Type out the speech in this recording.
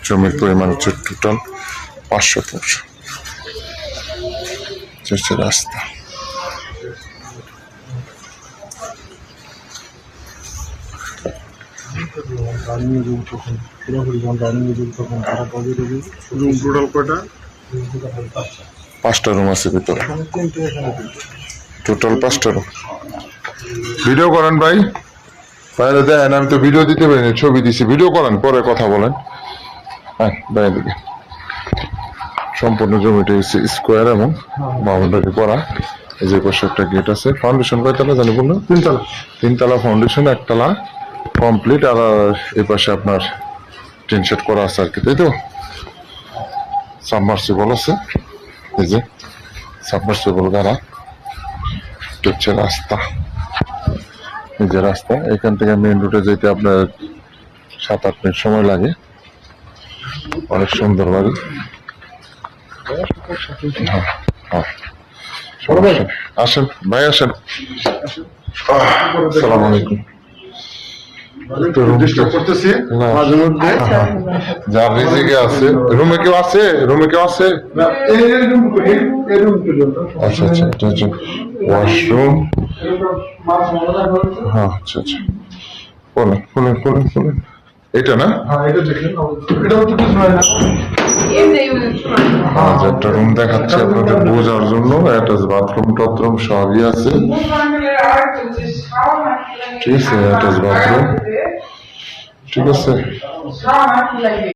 জমির পরিমাণ হচ্ছে টোটাল 500 ফুট। হচ্ছে রাস্তা। পাঁচটা রুম আছে ভিতরে, টোটাল 5টা রুম। ভিডিও করেন ভাই, বাইরে দেন, আমি তো ভিডিও দিতে পারিনি, ছবি দিছি। ভিডিও করেন, পরে কথা বলেন। হ্যাঁ বাইরে দিকে সম্পূর্ণ জমিটা স্কোয়ার এবং বাউন্ডারি করা। এই যে পাশে একটা গেট আছে। ফাউন্ডেশন কয়তলা জানি বললো? 3তলা। 3তলা ফাউন্ডেশন, 1তলা কমপ্লিট। আর এই পাশে আপনার টিন শেড করা আছে আর কি, তাই তো? সাবমার্সিবল আছে, এই যে সাবমার্সিবল গাড়া। হচ্ছে রাস্তা, এই যে রাস্তা। এখান থেকে মেইন রোডে যেতে আপনার 7-8 মিনিট সময় লাগে। অনেক সুন্দর বাড়ি। আসেন ভাই, আসেন। আসসালামু আলাইকুম। যার রিজিকে আছে। রুমে কেউ আছে? রুমে কেউ আছে? আচ্ছা আচ্ছা, এটা হচ্ছে ওয়াশরুম। হ্যাঁ আচ্ছা আচ্ছা, বলেন বলেন বলেন বলেন। এটা না? একটা রুম দেখাচ্ছে আপনাদের বোঝার জন্য। অ্যাটাচ বাথরুম টাথরুম সবই আছে, ঠিক আছে? অ্যাটাচ বাথরুম, ঠিক আছে।